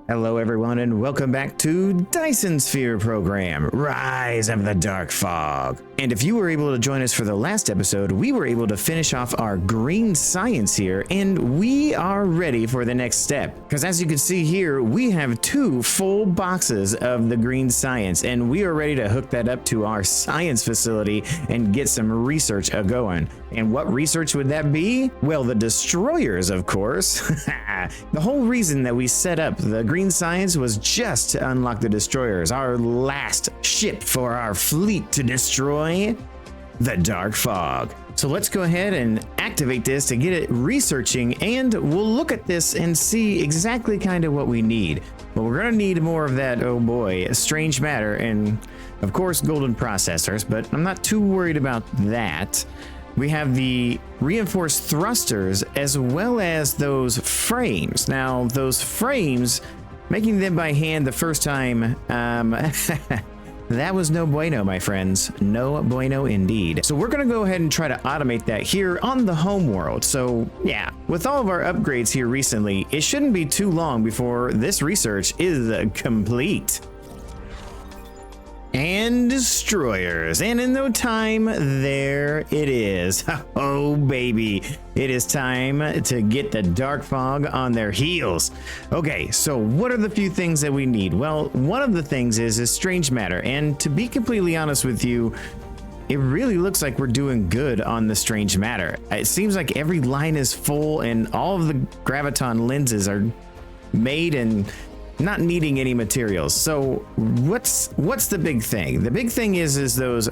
Hello everyone and welcome back to Dyson Sphere Program, Rise of the Dark Fog. And if you were able to join us for the last episode, we were able to finish off our green science here, and we are ready for the next step. Because as you can see here, we have 2 full boxes of the green science, and we are ready to hook that up to our science facility and get some research going. And what research would that be? Well, the destroyers, of course. The whole reason that we set up the green science was just to unlock the destroyers, our last ship for our fleet to destroy the Dark Fog. So let's go ahead and activate this to get it researching, and we'll look at this and see exactly kind of what we need. But we're gonna need more of that, oh boy, strange matter and of course golden processors, but I'm not too worried about that. We have the reinforced thrusters as well as those frames. Now, those frames, making them by hand the first time, that was no bueno, my friends. No bueno indeed. So we're gonna go ahead and try to automate that here on the home world. So yeah, with all of our upgrades here recently, it shouldn't be too long before this research is complete. And destroyers, and in no time, there it is. Oh baby, it is time to get the Dark Fog on their heels. Okay, so what are the few things that we need? Well, one of the things is strange matter, and to be completely honest with you, it really looks like we're doing good on the strange matter. It seems like every line is full and all of the graviton lenses are made and not needing any materials. So what's the big thing? The big thing is those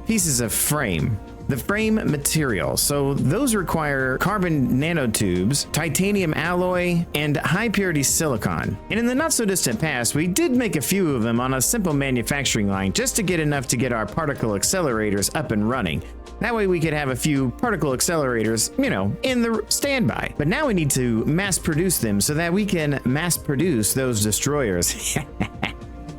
pieces of frame, the frame material. So those require carbon nanotubes, titanium alloy, and high purity silicon. And in the not so distant past, we did make a few of them on a simple manufacturing line just to get enough to get our particle accelerators up and running. That way we could have a few particle accelerators, you know, in the standby. But now we need to mass produce them so that we can mass produce those destroyers.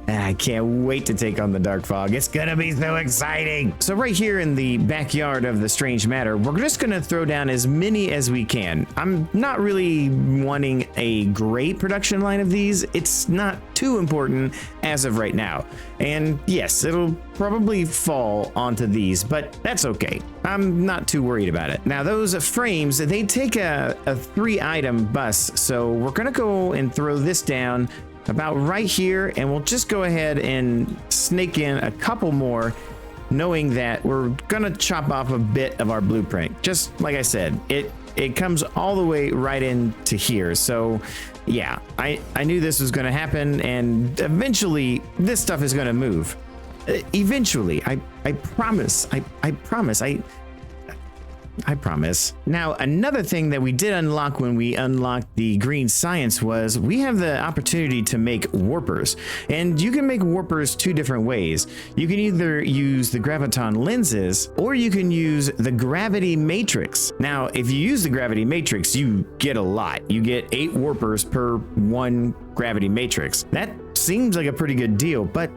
I can't wait to take on the Dark Fog. It's gonna be so exciting. So right here in the backyard of the strange matter, we're just gonna throw down as many as we can. I'm not really wanting a great production line of these. It's not too important as of right now. And yes, it'll probably fall onto these, but that's okay. I'm not too worried about it. Now those frames, they take a 3-item bus. So we're gonna go and throw this down about right here, and we'll just go ahead and snake in a couple more, knowing that we're gonna chop off a bit of our blueprint. Just like I said, it comes all the way right into here. So yeah, I knew this was gonna happen, and eventually this stuff is gonna move. Eventually, I promise. I promise. Now, another thing that we did unlock when we unlocked the green science was we have the opportunity to make warpers. And you can make warpers 2 different ways. You can either use the graviton lenses or you can use the gravity matrix. Now, if you use the gravity matrix, you get a lot. You get 8 warpers per 1 gravity matrix. That seems like a pretty good deal, but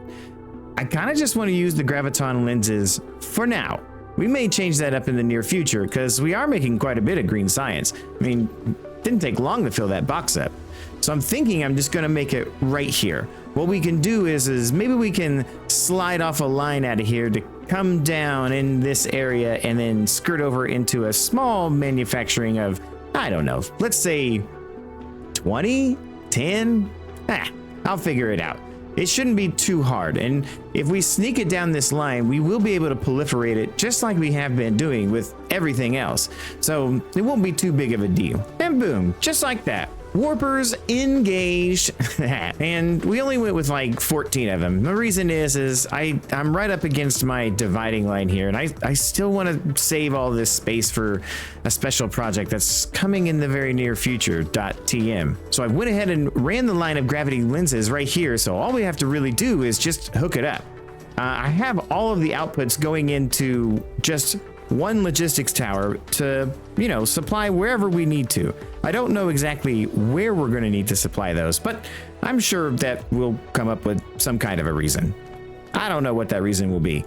I kind of just want to use the graviton lenses for now. We may change that up in the near future because we are making quite a bit of green science. I mean, it didn't take long to fill that box up. So I'm thinking I'm just going to make it right here. What we can do is maybe we can slide off a line out of here to come down in this area and then skirt over into a small manufacturing of, I don't know, let's say 20, 10, I'll figure it out. It shouldn't be too hard, and if we sneak it down this line, we will be able to proliferate it just like we have been doing with everything else. So it won't be too big of a deal. And boom, just like that. Warpers engaged. And we only went with like 14 of them. The reason is I'm right up against my dividing line here, and I still want to save all this space for a special project that's coming in the very near future, .tm. So I went ahead and ran the line of gravity lenses right here, so all we have to really do is just hook it up. I have all of the outputs going into just 1 logistics tower to, you know, supply wherever we need to. I don't know exactly where we're going to need to supply those, but I'm sure that we'll come up with some kind of a reason. I don't know what that reason will be,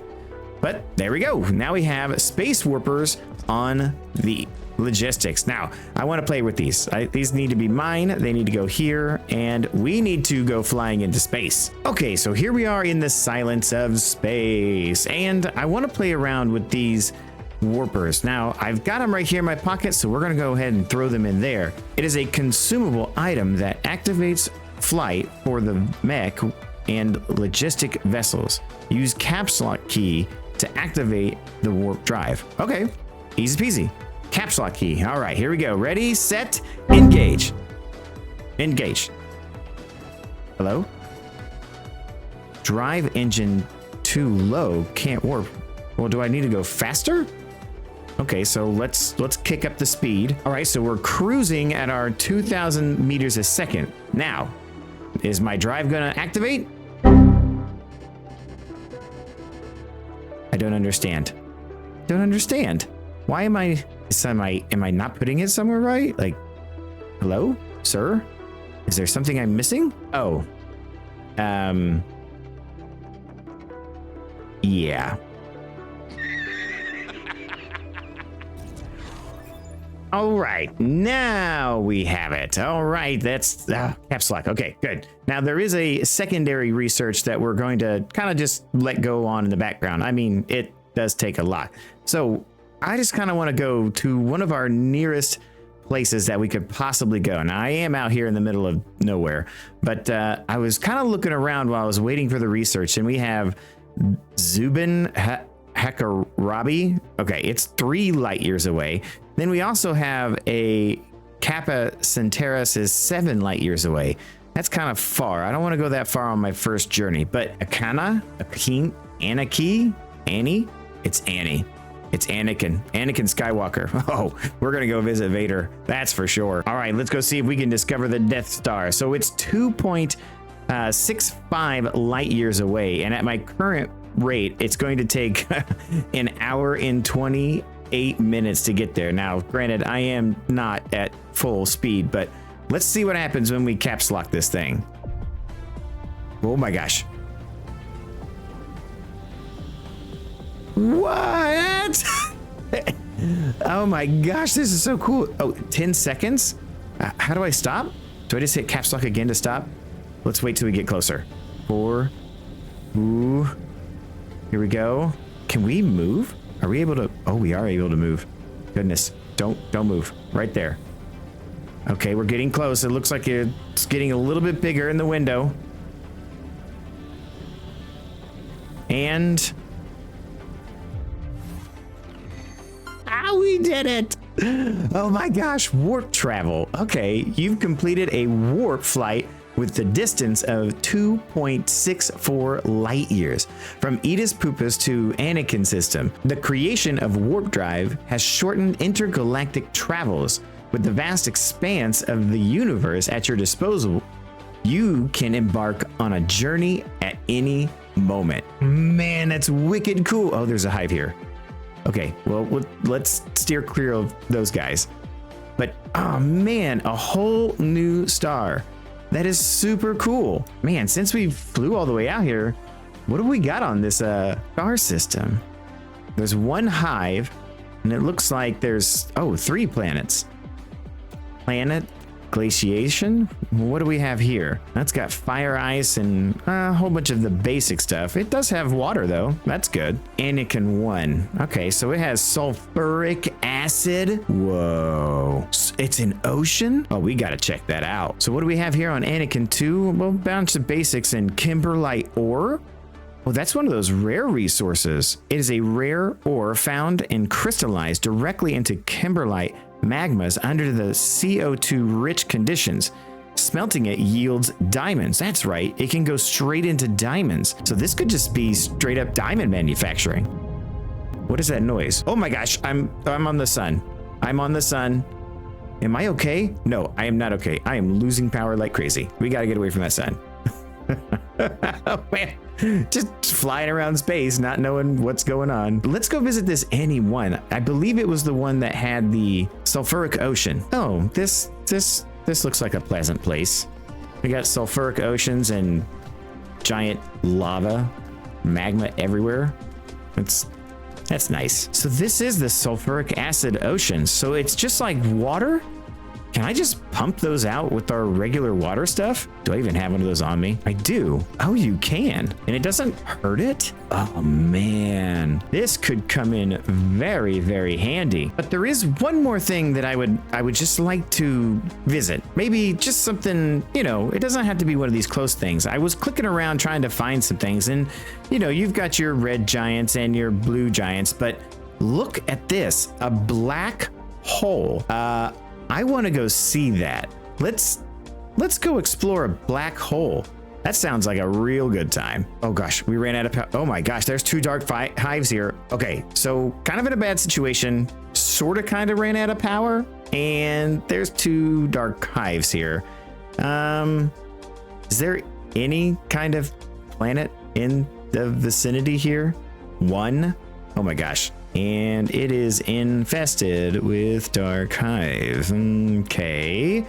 but there we go. Now we have space warpers on the logistics. Now, I want to play with these. These need to be mine. They need to go here, and we need to go flying into space. Okay, so here we are in the silence of space, and I want to play around with these warpers. Now, I've got them right here in my pocket, so we're going to go ahead and throw them in there. It is a consumable item that activates flight for the mech and logistic vessels. Use caps lock key to activate the warp drive. Okay, easy peasy. Caps lock key. All right, here we go. Ready, set, engage. Engage. Hello? Drive engine too low, can't warp. Well, do I need to go faster? Okay, so let's kick up the speed. All right, so we're cruising at our 2,000 meters a second. Now, is my drive gonna activate? I don't understand. Don't understand. Why am I not putting it somewhere right? Like, hello, sir? Is there something I'm missing? Oh, yeah. All right, now we have it. All right, that's caps lock. Okay, good. Now there is a secondary research that we're going to kind of just let go on in the background. I mean, it does take a lot. So I just kind of want to go to one of our nearest places that we could possibly go. Now I am out here in the middle of nowhere, but I was kind of looking around while I was waiting for the research, and we have Zubin Hakkarabi. Okay, it's 3 light years away. Then we also have a Kappa Centaurus is 7 light years away. That's kind of far. I don't want to go that far on my first journey, but Annie? It's Annie. It's Anakin Skywalker. Oh, we're going to go visit Vader. That's for sure. All right, let's go see if we can discover the Death Star. So it's 2.65 light years away. And at my current rate, it's going to take an hour and 28 minutes to get there. Now, granted, I am not at full speed, but let's see what happens when we caps lock this thing. Oh my gosh. What? Oh my gosh, this is so cool. Oh, 10 seconds? How do I stop? Do I just hit caps lock again to stop? Let's wait till we get closer. 4. Ooh. Here we go. Can we move? Are we able to? Oh, we are able to move. Goodness. Don't move. Right there. Okay, we're getting close. It looks like it's getting a little bit bigger in the window. And we did it. Oh my gosh, warp travel. Okay, you've completed a warp flight with the distance of 2.64 light years from Edis Pupus to Anakin system. The creation of warp drive has shortened intergalactic travels. With the vast expanse of the universe at your disposal, you can embark on a journey at any moment. Man, that's wicked cool. Oh, there's a hive here. Okay, well, let's steer clear of those guys. But, oh man, a whole new star. That is super cool. Man, since we flew all the way out here, what have we got on this star system? There's 1 hive, and it looks like there's, 3 planets. Planet, glaciation. What do we have here? That's got fire, ice, and a whole bunch of the basic stuff. It does have water though. That's good. Anakin 1. Okay, so it has sulfuric acid. Whoa. It's an ocean? Oh, we gotta check that out. So what do we have here on Anakin 2? Well, a bunch of basics and kimberlite ore. Oh, that's one of those rare resources. It is a rare ore found and crystallized directly into kimberlite magmas under the CO2 rich conditions. Smelting it yields diamonds. That's right, it can go straight into diamonds. So this could just be straight up diamond manufacturing. What is that noise? Oh my gosh, I'm on the sun. I'm on the sun. Am I okay? No, I am not okay. I am losing power like crazy. We gotta get away from that sun. Oh man, just flying around space, not knowing what's going on. Let's go visit this Annie 1. I believe it was the one that had the sulfuric ocean. Oh, this looks like a pleasant place. We got sulfuric oceans and giant lava, magma everywhere. That's That's nice. So this is the sulfuric acid ocean. So it's just like water. Can I just pump those out with our regular water stuff? Do I even have one of those on me? I do. Oh, you can. And it doesn't hurt it? Oh man, this could come in very, very handy. But there is one more thing that I would just like to visit. Maybe just something, you know, it doesn't have to be one of these close things. I was clicking around trying to find some things, and you know, you've got your red giants and your blue giants, but look at this, a black hole. I want to go see that. Let's go explore a black hole. That sounds like a real good time. Oh gosh, we ran out of power. Oh my gosh, there's two dark hives here. Okay, so kind of in a bad situation, sort of kind of ran out of power, and there's two dark hives here. Is there any kind of planet in the vicinity here? One? Oh my gosh. And it is infested with dark hives. Okay.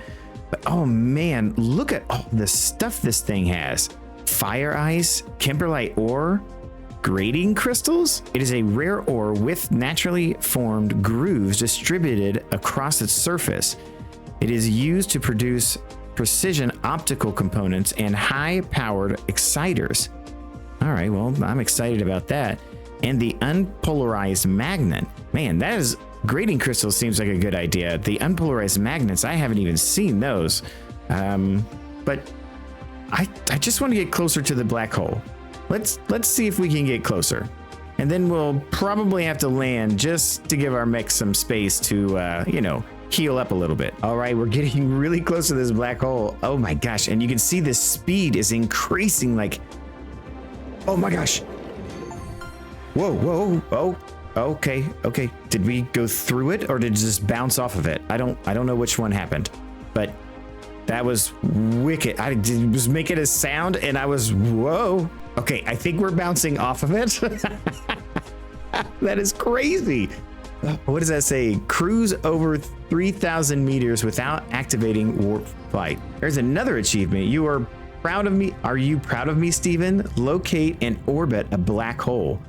But oh man, look at all the stuff this thing has. Fire ice, kimberlite ore, grading crystals. It is a rare ore with naturally formed grooves distributed across its surface. It is used to produce precision optical components and high-powered exciters. All right, well, I'm excited about that. And the unpolarized magnet. Man, that is, grading crystals seems like a good idea. The unpolarized magnets, I haven't even seen those. But I just want to get closer to the black hole. Let's see if we can get closer. And then we'll probably have to land just to give our mech some space to, you know, heal up a little bit. All right, we're getting really close to this black hole. Oh my gosh, and you can see the speed is increasing like, oh my gosh. Whoa, oh, okay. Did we go through it or did it just bounce off of it? I don't know which one happened, but that was wicked. I was making a sound and I was, whoa. Okay, I think we're bouncing off of it. That is crazy. What does that say? Cruise over 3,000 meters without activating warp flight. There's another achievement. You are proud of me. Are you proud of me, Steven? Locate and orbit a black hole.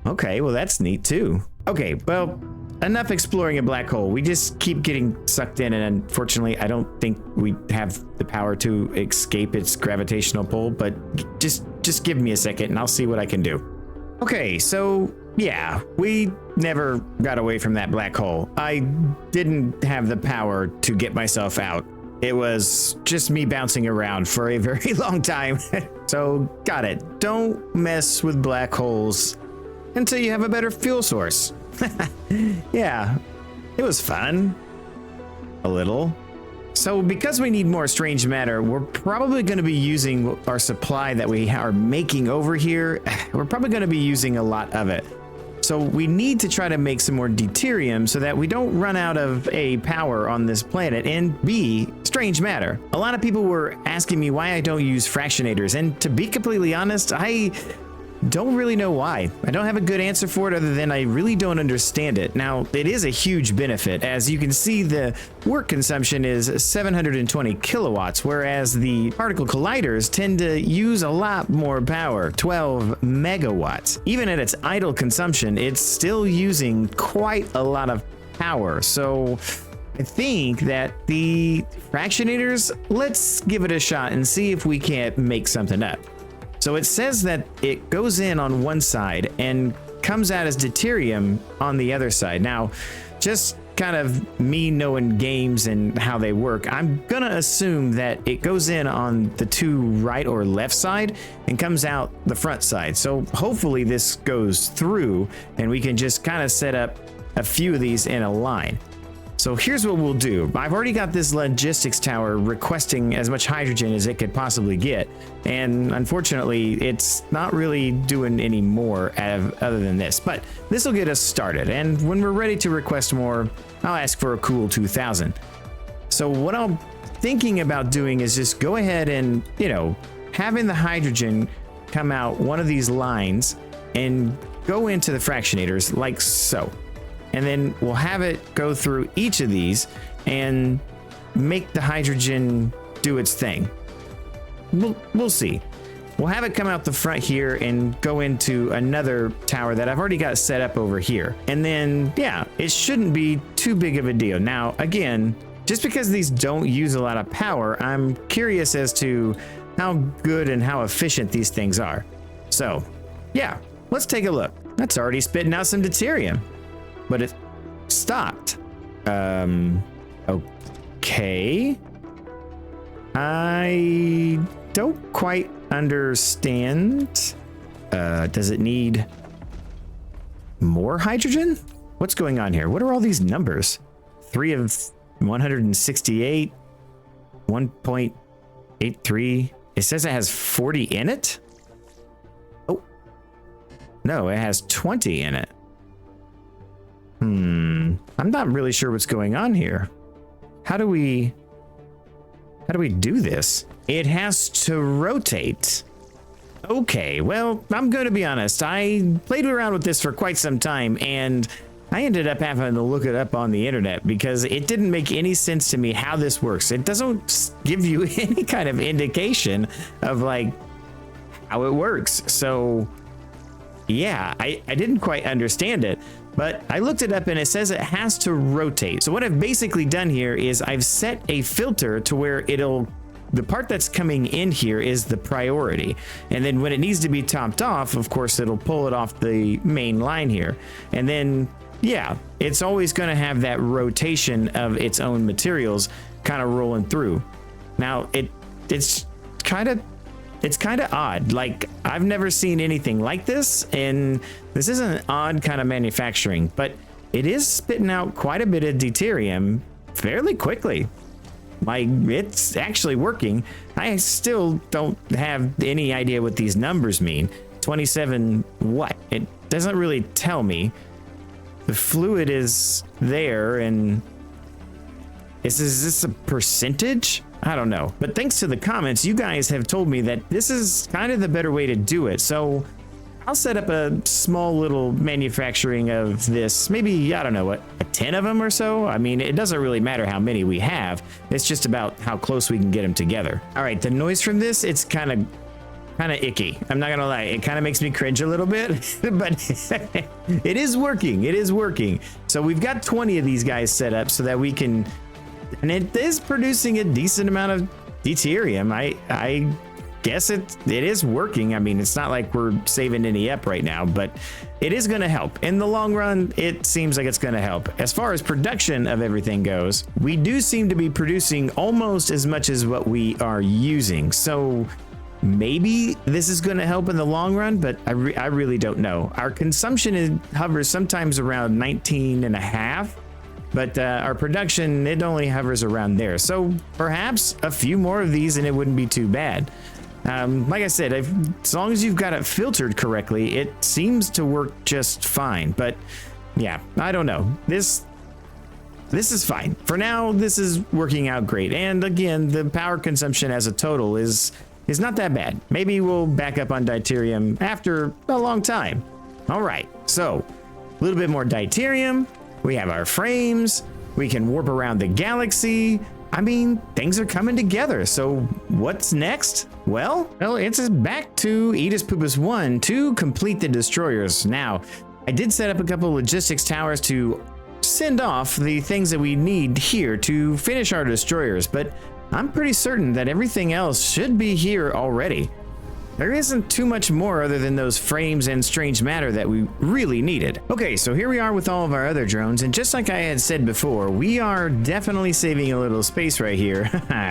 Okay, well, that's neat too. Okay, well, enough exploring a black hole. We just keep getting sucked in, and unfortunately, I don't think we have the power to escape its gravitational pull, but just give me a second and I'll see what I can do. Okay, so yeah, we never got away from that black hole. I didn't have the power to get myself out. It was just me bouncing around for a very long time. So got it. Don't mess with black holes until you have a better fuel source. Yeah, it was fun. A little. So because we need more strange matter, we're probably going to be using our supply that we are making over here. We're probably going to be using a lot of it. So we need to try to make some more deuterium so that we don't run out of A, power on this planet, and B, strange matter. A lot of people were asking me why I don't use fractionators, and to be completely honest, I don't really know why. I don't have a good answer for it other than I really don't understand it. Now, it is a huge benefit. As you can see, the work consumption is 720 kilowatts, whereas the particle colliders tend to use a lot more power, 12 megawatts. Even at its idle consumption, it's still using quite a lot of power. So I think that the fractionators, let's give it a shot and see if we can't make something up. So it says that it goes in on one side and comes out as deuterium on the other side. Now, just kind of me knowing games and how they work, I'm gonna assume that it goes in on the two right or left side and comes out the front side. So hopefully this goes through and we can just kind of set up a few of these in a line. So here's what we'll do. I've already got this logistics tower requesting as much hydrogen as it could possibly get. And unfortunately, it's not really doing any more other than this, but this will get us started. And when we're ready to request more, I'll ask for a cool 2000. So what I'm thinking about doing is just go ahead and, you know, having the hydrogen come out one of these lines and go into the fractionators like so. And then we'll have it go through each of these and make the hydrogen do its thing. We'll see. we'll have it come out the front here and go into another tower that I've already got set up over here. And then, yeah, it shouldn't be too big of a deal. Now, again, just because these don't use a lot of power, I'm curious as to how good and how efficient these things are. So, yeah, let's take a look. That's already spitting out some deuterium, but it stopped. Okay. I don't quite understand. Does it need more hydrogen? What's going on here? What are all these numbers? 3 of 168, 1.83. It says it has 40 in it. Oh, no, it has 20 in it. I'm not really sure what's going on here. How do we do this? It has to rotate. Okay, well, I'm going to be honest. I played around with this for quite some time, and I ended up having to look it up on the internet because it didn't make any sense to me how this works. It doesn't give you any kind of indication of like how it works. So yeah, I didn't quite understand it, but I looked it up and it says it has to rotate. So what I've basically done here is I've set a filter to where the part that's coming in here is the priority. And then when it needs to be topped off, of course, it'll pull it off the main line here. And then, yeah, it's always going to have that rotation of its own materials kind of rolling through. Now, it's kind of odd. Like, I've never seen anything like this, and this is an odd kind of manufacturing, but it is spitting out quite a bit of deuterium fairly quickly. Like, it's actually working. I still don't have any idea what these numbers mean. 27 what? It doesn't really tell me. The fluid is there, and is this a percentage? I don't know. But thanks to the comments, you guys have told me that this is kind of the better way to do it. So I'll set up a small little manufacturing of this. Maybe, I don't know, what, 10 of them or so? I mean, it doesn't really matter how many we have. It's just about how close we can get them together. All right, the noise from this, it's kind of icky. I'm not gonna lie. It kind of makes me cringe a little bit, but it is working. It is working. So we've got 20 of these guys set up so that we can, and it is producing a decent amount of deuterium. I guess it is working. I mean, it's not like we're saving any up right now, but it is going to help. In the long run, it seems like it's going to help. As far as production of everything goes, we do seem to be producing almost as much as what we are using. So maybe this is going to help in the long run, but I really don't know. Our consumption hovers sometimes around 19 and a half, but our production, it only hovers around there. So perhaps a few more of these and it wouldn't be too bad. Like I said, as long as you've got it filtered correctly, it seems to work just fine. But yeah, I don't know. This is fine. For now, this is working out great. And again, the power consumption as a total is not that bad. Maybe we'll back up on deuterium after a long time. All right, so a little bit more deuterium. We have our frames. We can warp around the galaxy. I mean, things are coming together. So what's next? Well, it's back to Edis Pupus 1 to complete the destroyers. Now, I did set up a couple logistics towers to send off the things that we need here to finish our destroyers, but I'm pretty certain that everything else should be here already. There isn't too much more other than those frames and strange matter that we really needed. Okay, so here we are with all of our other drones, and just like I had said before, we are definitely saving a little space right here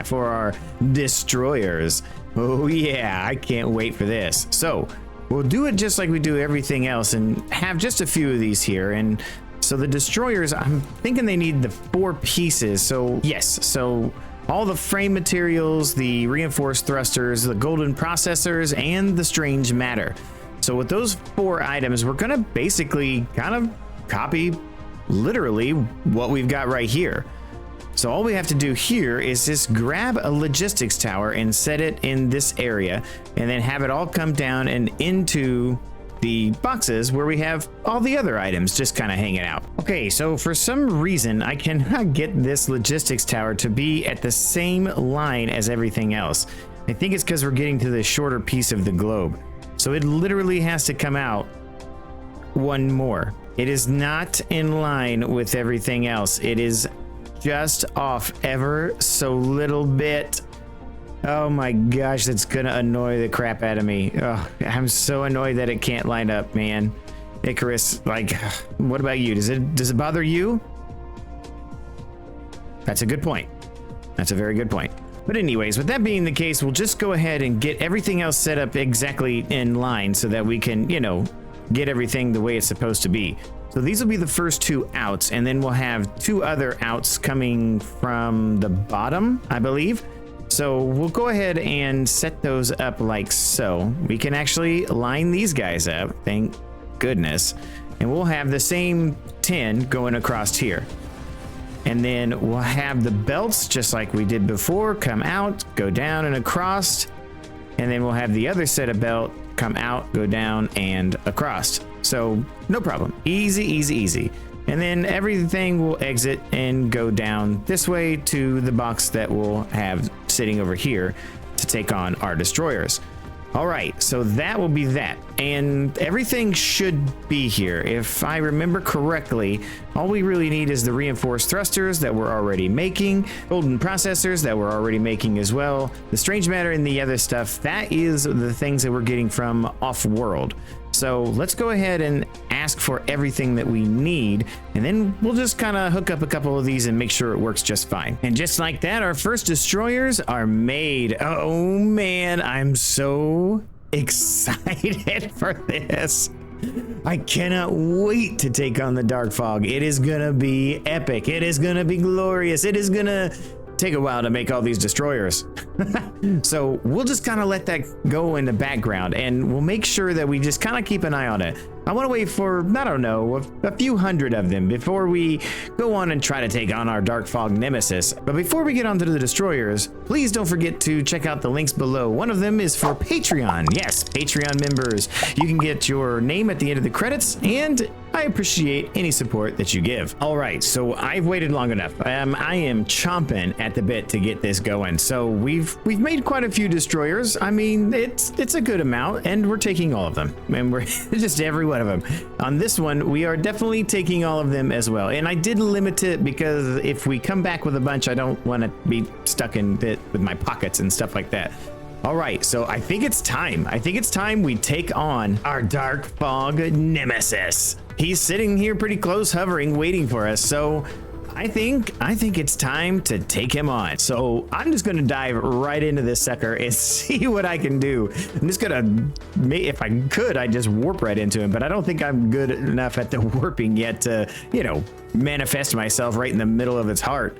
for our destroyers. Oh yeah, I can't wait for this. So we'll do it just like we do everything else and have just a few of these here. And so the destroyers, I'm thinking they need the 4 pieces. So yes, so all the frame materials, the reinforced thrusters, the golden processors, and the strange matter. So with those 4 items, we're gonna basically kind of copy literally what we've got right here. So all we have to do here is just grab a logistics tower and set it in this area, and then have it all come down and into the boxes where we have all the other items just kind of hanging out. Okay, so for some reason I cannot get this logistics tower to be at the same line as everything else. I think it's because we're getting to the shorter piece of the globe. So it literally has to come out one more. It is not in line with everything else. It is just off ever so little bit. Oh my gosh, that's gonna annoy the crap out of me. Oh, I'm so annoyed that it can't line up, man. Icarus, like, what about you? Does it bother you? That's a good point. That's a very good point. But anyways, with that being the case, we'll just go ahead and get everything else set up exactly in line so that we can, you know, get everything the way it's supposed to be. So these will be the first 2 outs, and then we'll have 2 other outs coming from the bottom, I believe. So we'll go ahead and set those up like so. We can actually line these guys up, thank goodness. And we'll have the same 10 going across here. And then we'll have the belts, just like we did before, come out, go down and across. And then we'll have the other set of belt come out, go down and across. So no problem. Easy, easy, easy. And then everything will exit and go down this way to the box that we'll have sitting over here to take on our destroyers. All right, so that will be that. And everything should be here. If I remember correctly, all we really need is the reinforced thrusters that we're already making, golden processors that we're already making as well, the strange matter and the other stuff. That is the things that we're getting from off-world. So let's go ahead and ask for everything that we need, and then we'll just kind of hook up a couple of these and make sure it works just fine. And just like that, our first destroyers are made. Oh man, I'm so excited for this. I cannot wait to take on the Dark Fog. It is gonna be epic. It is gonna be glorious. It is gonna take a while to make all these destroyers. So we'll just kind of let that go in the background, and we'll make sure that we just kind of keep an eye on it. I want to wait for, I don't know, a few hundred of them before we go on and try to take on our Dark Fog nemesis. But before we get onto the destroyers, please don't forget to check out the links below. One of them is for Patreon. Yes, Patreon members. You can get your name at the end of the credits, and I appreciate any support that you give. All right, so I've waited long enough. I am chomping at the bit to get this going. So we've made quite a few destroyers. I mean, it's a good amount, and we're taking all of them, and we're just every one of them. On this one, we are definitely taking all of them as well. And I did limit it because if we come back with a bunch, I don't want to be stuck in it with my pockets and stuff like that. All right, so I think it's time. I think it's time we take on our Dark Fog nemesis. He's sitting here pretty close, hovering, waiting for us. So I think it's time to take him on. So I'm just gonna dive right into this sucker and see what I can do. I'm just gonna, if I could, I'd just warp right into him, but I don't think I'm good enough at the warping yet to, you know, manifest myself right in the middle of its heart.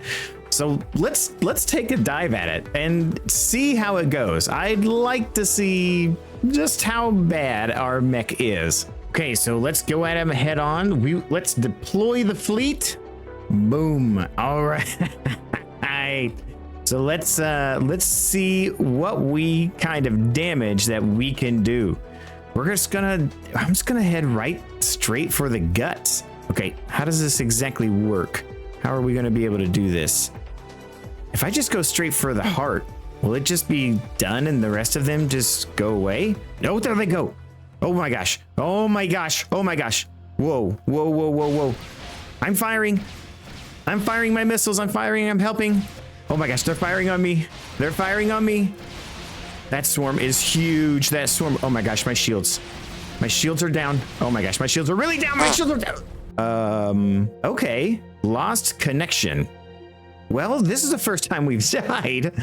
So let's take a dive at it and see how it goes. I'd like to see just how bad our mech is. Okay, so let's go at him head on. Let's deploy the fleet. Boom. All right. So let's see what we kind of damage that we can do. I'm just gonna head right straight for the guts. Okay, how does this exactly work? How are we gonna be able to do this? If I just go straight for the heart, will it just be done and the rest of them just go away? No, there they go. Oh my gosh. Oh my gosh. Oh my gosh. Whoa, whoa, whoa, whoa, whoa. I'm firing my missiles. I'm helping. Oh my gosh, they're firing on me. They're firing on me. That swarm is huge. That swarm. Oh my gosh, my shields. My shields are down. Oh my gosh, my shields are really down. My shields are down. Okay. Lost connection. Well, this is the first time we've died.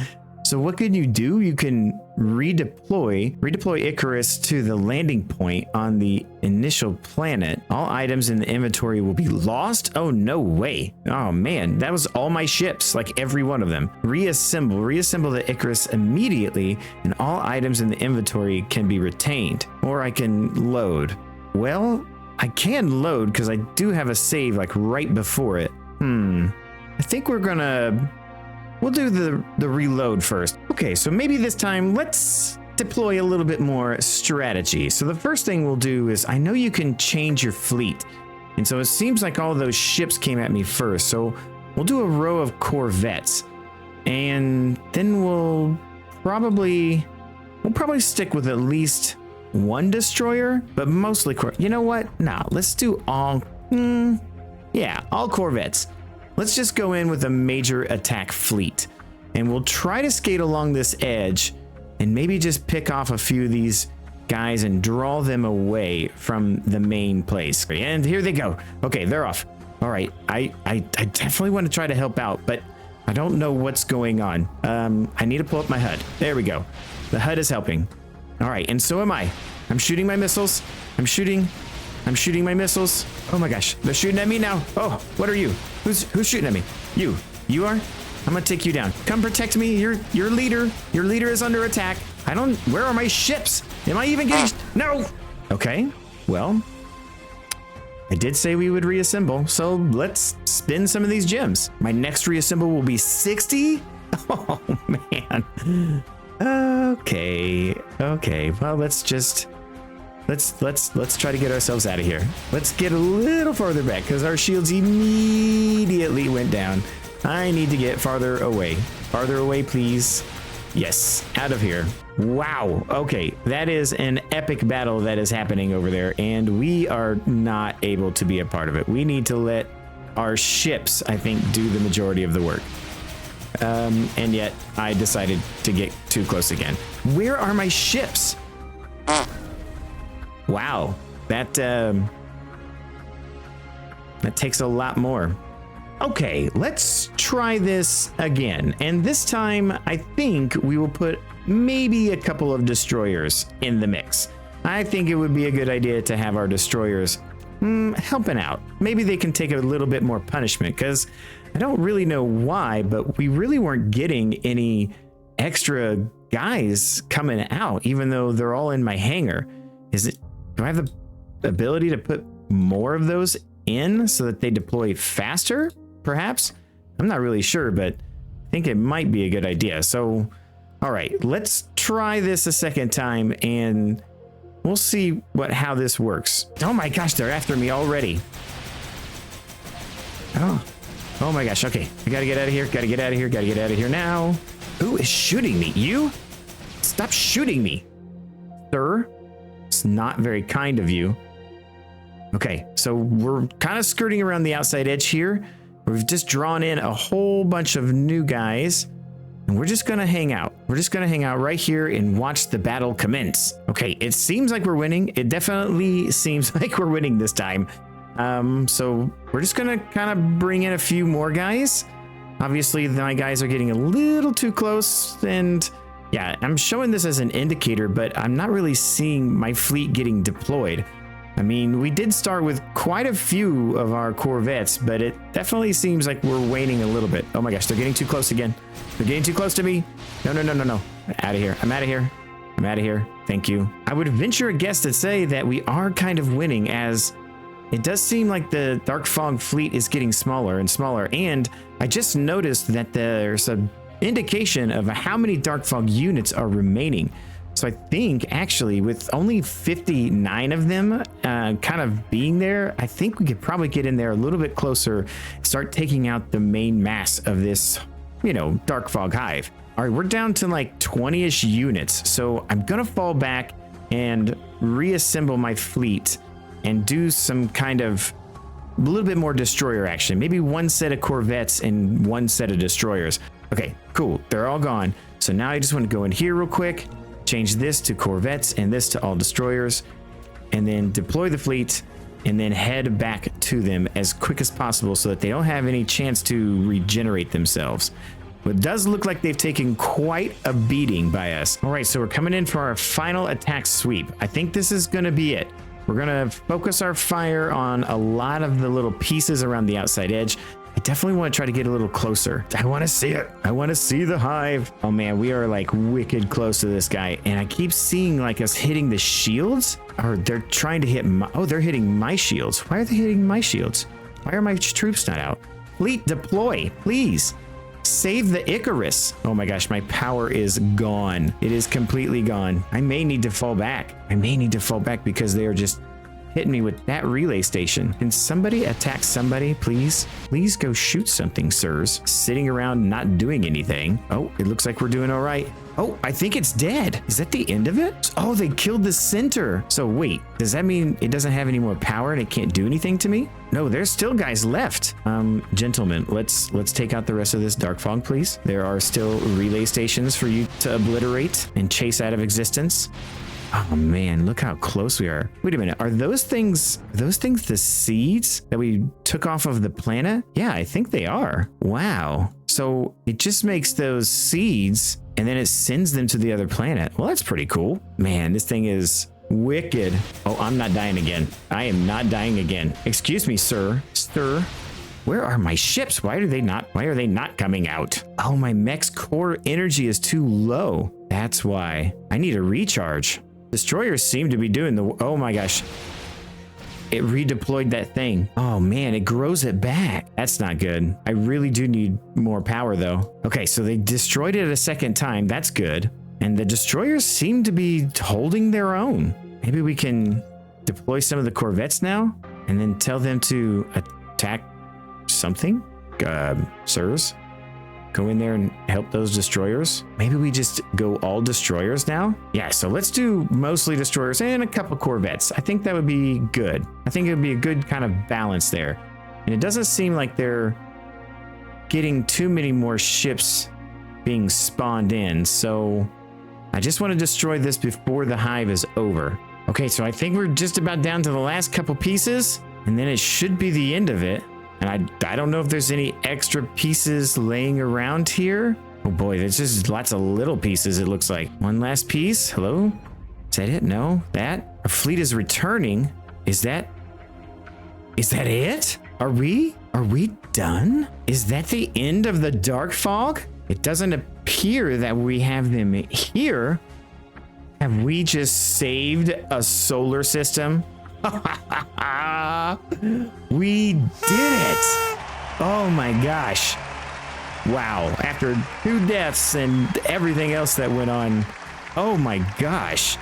So what can you do? You can redeploy Icarus to the landing point on the initial planet. All items in the inventory will be lost. Oh, no way. Oh man, that was all my ships, like every one of them. Reassemble the Icarus immediately, and all items in the inventory can be retained. Or I can load. Well, I can load because I do have a save like right before it. I think we'll do the reload first. Okay, so maybe this time let's deploy a little bit more strategy. So the first thing we'll do is, I know you can change your fleet. And so it seems like all those ships came at me first. So we'll do a row of corvettes. And then we'll we'll probably stick with at least one destroyer, but mostly you know what? No, let's do all, yeah, all corvettes. Let's just go in with a major attack fleet, and we'll try to skate along this edge and maybe just pick off a few of these guys and draw them away from the main place. And here they go. Okay, they're off. All right, I definitely want to try to help out, but I don't know what's going on. I need to pull up my HUD. There we go. The HUD is helping. All right, and so am I. I'm shooting my missiles. I'm shooting my missiles. Oh my gosh, they're shooting at me now. Oh, what are you? Who's shooting at me? You are? I'm gonna take you down. Come protect me. Your leader is under attack. Where are my ships? Am I even getting, no. Okay, well, I did say we would reassemble, so let's spin some of these gems. My next reassemble will be 60. Oh man. Okay. Well, let's try to get ourselves out of here. Let's get a little farther back because our shields immediately went down. I need to get farther away. Farther away, please. Yes, out of here. Wow. Okay, that is an epic battle that is happening over there, and we are not able to be a part of it. We need to let our ships, I think, do the majority of the work. And yet I decided to get too close again. Where are my ships? Wow, that takes a lot more. Okay, let's try this again. And this time, I think we will put maybe a couple of destroyers in the mix. I think it would be a good idea to have our destroyers helping out. Maybe they can take a little bit more punishment, because I don't really know why, but we really weren't getting any extra guys coming out, even though they're all in my hangar. Do I have the ability to put more of those in so that they deploy faster, perhaps? I'm not really sure, but I think it might be a good idea. So, all right, let's try this a second time and we'll see how this works. Oh my gosh, they're after me already. Oh my gosh, okay. I gotta get out of here, gotta get out of here now. Who is shooting me? You? Stop shooting me, sir. It's not very kind of you. Okay, so we're kind of skirting around the outside edge here. We've just drawn in a whole bunch of new guys, and we're just gonna hang out. We're just gonna hang out right here and watch the battle commence. Okay, it seems like we're winning. It definitely seems like we're winning this time. So we're just gonna kind of bring in a few more guys. Obviously, my guys are getting a little too close, and yeah, I'm showing this as an indicator, but I'm not really seeing my fleet getting deployed. I mean, we did start with quite a few of our corvettes, but it definitely seems like we're waning a little bit. Oh my gosh, they're getting too close again. They're getting too close to me. No. Out of here. I'm out of here. I'm out of here. Thank you. I would venture a guess to say that we are kind of winning, as it does seem like the Dark Fog fleet is getting smaller and smaller. And I just noticed that there's an indication of how many Dark Fog units are remaining. So I think actually with only 59 of them kind of being there, I think we could probably get in there a little bit closer, start taking out the main mass of this, Dark Fog hive. All right, we're down to like 20-ish units. So I'm going to fall back and reassemble my fleet and do some kind of a little bit more destroyer action. Maybe one set of corvettes and one set of destroyers. Okay, cool. They're all gone. So now I just want to go in here real quick, change this to corvettes and this to all destroyers, and then deploy the fleet and then head back to them as quick as possible so that they don't have any chance to regenerate themselves. But it does look like they've taken quite a beating by us. All right, so we're coming in for our final attack sweep. I think this is going to be it. We're going to focus our fire on a lot of the little pieces around the outside edge. I definitely want to try to get a little closer. I want to see it. I want to see the hive. Oh man, we are like wicked close to this guy. And I keep seeing like us hitting the shields, or they're trying to hit they're hitting my shields. Why are they hitting my shields? Why are my troops not out? Fleet deploy, please. Save the Icarus. Oh my gosh, my power is gone. It is completely gone. I may need to fall back. Because they are just hitting me with that relay station. Can somebody attack somebody, please? Please go shoot something, sirs. Sitting around not doing anything. Oh, it looks like we're doing all right. Oh, I think it's dead. Is that the end of it? Oh, they killed the center. So wait, does that mean it doesn't have any more power and it can't do anything to me? No, there's still guys left. Gentlemen, let's take out the rest of this dark fog, please. There are still relay stations for you to obliterate and chase out of existence. Oh man, look how close we are. Wait a minute, are those things the seeds that we took off of the planet? Yeah, I think they are. Wow. So it just makes those seeds and then it sends them to the other planet. Well, that's pretty cool. Man, this thing is wicked. Oh, I'm not dying again. I am not dying again. Excuse me, sir. Sir. Where are my ships? Why are they not coming out? Oh, my mech's core energy is too low. That's why. I need a recharge. Destroyers seem to be doing the... Oh my gosh. It redeployed that thing. Oh man, it grows it back. That's not good. I really do need more power though. Okay, so they destroyed it a second time. That's good. And the destroyers seem to be holding their own. Maybe we can deploy some of the corvettes now and then tell them to attack something. Sirs, go in there and help those destroyers. Maybe we just go all destroyers now. Yeah, so let's do mostly destroyers and a couple corvettes. I think that would be good. I think it would be a good kind of balance there. And it doesn't seem like they're getting too many more ships being spawned in. So I just want to destroy this before the hive is over. Okay, so I think we're just about down to the last couple pieces and then it should be the end of it. And I don't know if there's any extra pieces laying around here. Oh boy, there's just lots of little pieces, it looks like. One last piece. Hello? Is that it? No? That? Our fleet is returning. Is that it? Are we done? Is that the end of the dark fog? It doesn't appear that we have them here. Have we just saved a solar system? We did it! Oh my gosh. Wow, after 2 deaths and everything else that went on. Oh my gosh.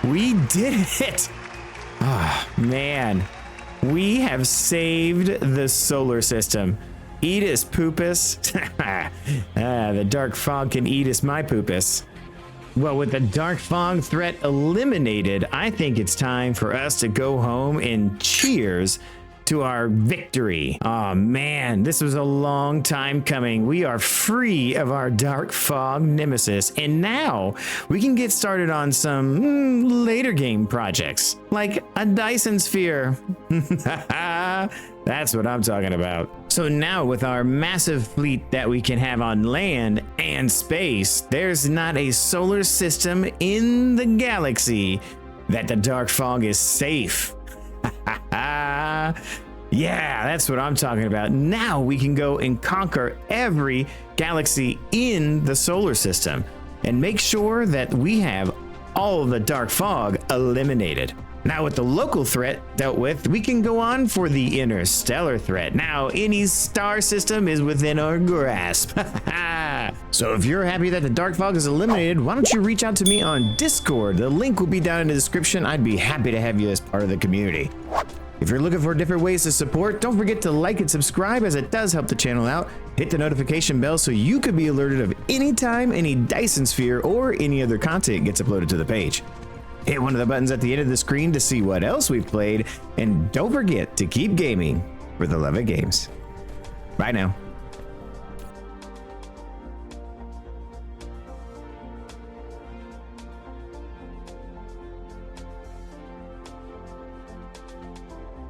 We did it! Oh man. We have saved the solar system. Eat us, poopus. The dark fog can eat us, my poopus. Well, with the dark fog threat eliminated, I think it's time for us to go home and cheers to our victory. Oh man, this was a long time coming. We are free of our dark fog nemesis, and now we can get started on some later game projects, like a Dyson Sphere. That's what I'm talking about. So now with our massive fleet that we can have on land and space, there's not a solar system in the galaxy that the dark fog is safe. Yeah, that's what I'm talking about. Now we can go and conquer every galaxy in the solar system and make sure that we have all of the dark fog eliminated. Now with the local threat dealt with, we can go on for the interstellar threat. Now any star system is within our grasp. So if you're happy that the dark fog is eliminated, why don't you reach out to me on Discord? The link will be down in the description. I'd be happy to have you as part of the community. If you're looking for different ways to support, don't forget to like and subscribe, as it does help the channel out. Hit the notification bell so you could be alerted of any time any Dyson Sphere or any other content gets uploaded to the page. Hit one of the buttons at the end of the screen to see what else we've played, and don't forget to keep gaming for the love of games. Bye now.